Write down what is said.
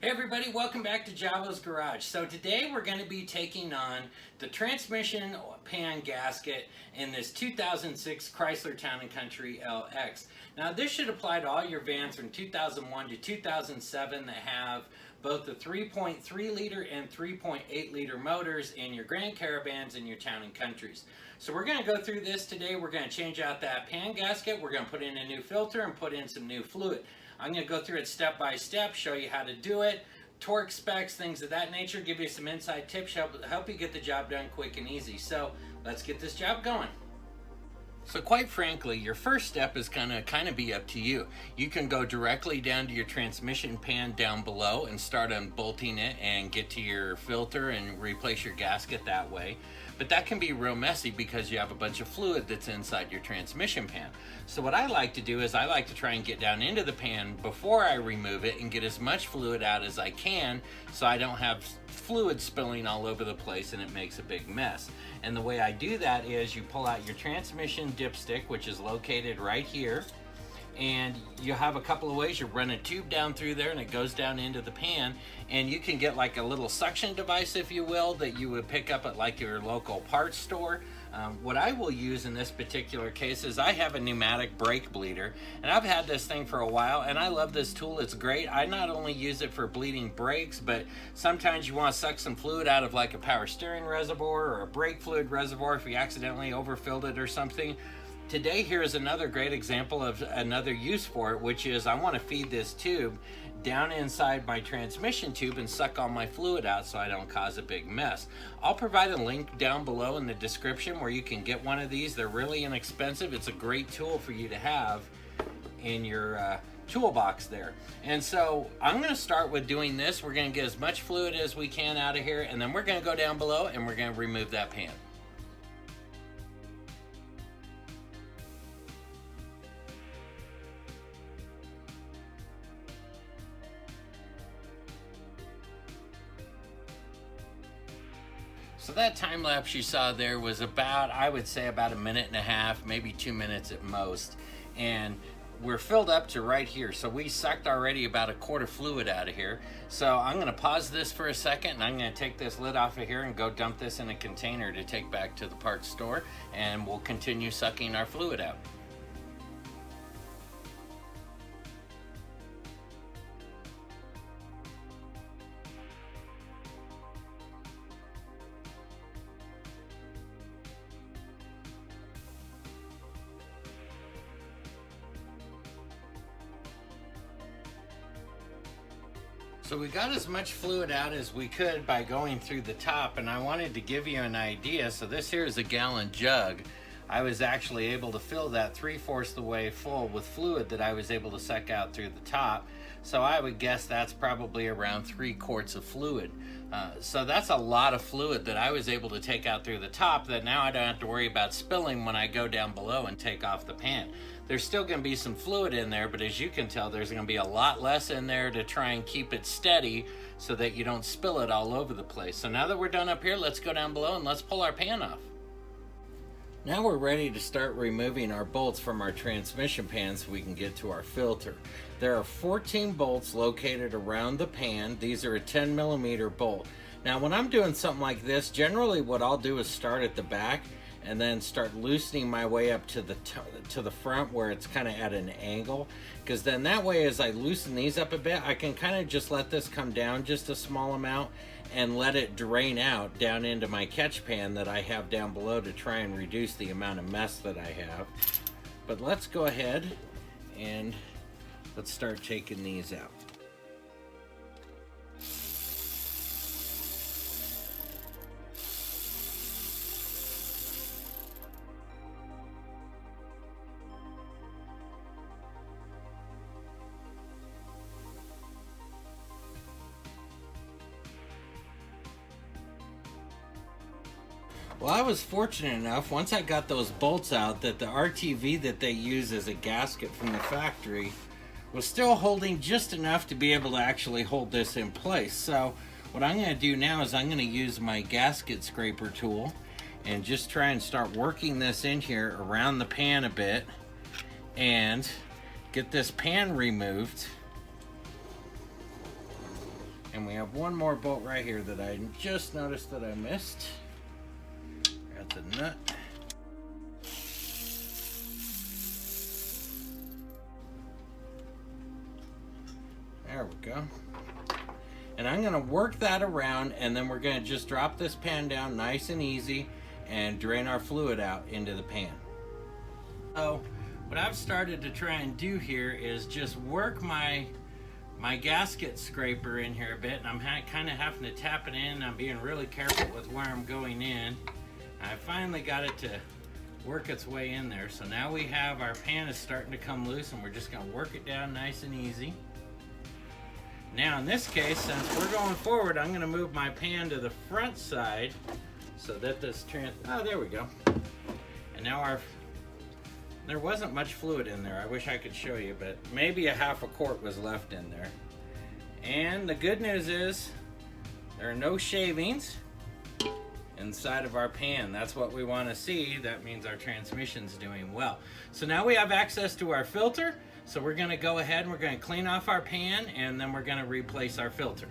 Hey everybody, welcome back to Javo's Garage. So today we're going to be taking on the transmission pan gasket in this 2006 Chrysler Town and Country LX. Now this should apply to all your vans from 2001 to 2007 that have both the 3.3 liter and 3.8 liter motors in your Grand Caravans and your Town and Countries. So we're going to go through this today. We're going to change out that pan gasket. We're going to put in a new filter and put in some new fluid. I'm going to go through it step by step, show you how to do it, torque specs, things of that nature, give you some inside tips, help you get the job done quick and easy. So let's get this job going. So quite frankly, your first step is gonna kind of be up to you. You can go directly down to your transmission pan down below and start unbolting it and get to your filter and replace your gasket that way. But that can be real messy because you have a bunch of fluid that's inside your transmission pan. So what I like to do is I like to try and get down into the pan before I remove it and get as much fluid out as I can so I don't have fluid spilling all over the place and it makes a big mess. And the way I do that is you pull out your transmission dipstick, which is located right here, and you have a couple of ways. You run a tube down through there and it goes down into the pan, and you can get like a little suction device, if you will, that you would pick up at like your local parts store. What I will use in this particular case is I have a pneumatic brake bleeder, and I've had this thing for a while and I love this tool. It's great. I not only use it for bleeding brakes, but sometimes you want to suck some fluid out of like a power steering reservoir or a brake fluid reservoir if you accidentally overfilled it or something. Today here is another great example of another use for it, which is I want to feed this tube down inside my transmission tube and suck all my fluid out so I don't cause a big mess. I'll provide a link down below in the description where you can get one of these. They're really inexpensive. It's a great tool for you to have in your toolbox there. And so I'm going to start with doing this. We're going to get as much fluid as we can out of here, and then we're going to go down below and we're going to remove that pan. So that time lapse you saw there was about, I would say about 1.5 minutes, maybe 2 minutes at most. And we're filled up to right here. So we sucked already about a quart of fluid out of here. So I'm gonna pause this for a second and I'm gonna take this lid off of here and go dump this in a container to take back to the parts store, and we'll continue sucking our fluid out. So we got as much fluid out as we could by going through the top, and I wanted to give you an idea. So this here is a gallon jug. I was actually able to fill that 3/4 the way full with fluid that I was able to suck out through the top. So I would guess that's probably around 3 quarts of fluid. So that's a lot of fluid that I was able to take out through the top that now I don't have to worry about spilling when I go down below and take off the pan. There's still going to be some fluid in there, but as you can tell, there's going to be a lot less in there to try and keep it steady so that you don't spill it all over the place. So now that we're done up here, let's go down below and let's pull our pan off. Now we're ready to start removing our bolts from our transmission pan so we can get to our filter. There are 14 bolts located around the pan. These are a 10mm bolt. Now when I'm doing something like this, generally what I'll do is start at the back and then start loosening my way up to the front where it's kind of at an angle, because then that way as I loosen these up a bit, I can kind of just let this come down just a small amount and let it drain out down into my catch pan that I have down below to try and reduce the amount of mess that I have. But let's go ahead and let's start taking these out. Well, I was fortunate enough, once I got those bolts out, that the RTV that they use as a gasket from the factory was still holding just enough to be able to actually hold this in place. So what I'm going to do now is I'm going to use my gasket scraper tool and just try and start working this in here around the pan a bit and get this pan removed And we have one more bolt right here that I just noticed that I missed. That's a nut. There we go. And I'm gonna work that around, and then we're gonna just drop this pan down nice and easy and drain our fluid out into the pan. So what I've started to try and do here is just work my gasket scraper in here a bit, and I'm kind of having to tap it in. I'm being really careful with where I'm going in. I finally got it to work its way in there. So now we have our pan is starting to come loose, and we're just gonna work it down nice and easy. Now in this case, since we're going forward, I'm gonna move my pan to the front side so that this there we go. And now there wasn't much fluid in there. I wish I could show you, but maybe a half a quart was left in there. And the good news is there are no shavings inside of our pan. That's what we want to see. That means our transmission's doing well. So now we have access to our filter. So we're going to go ahead and we're going to clean off our pan, and then we're going to replace our filter.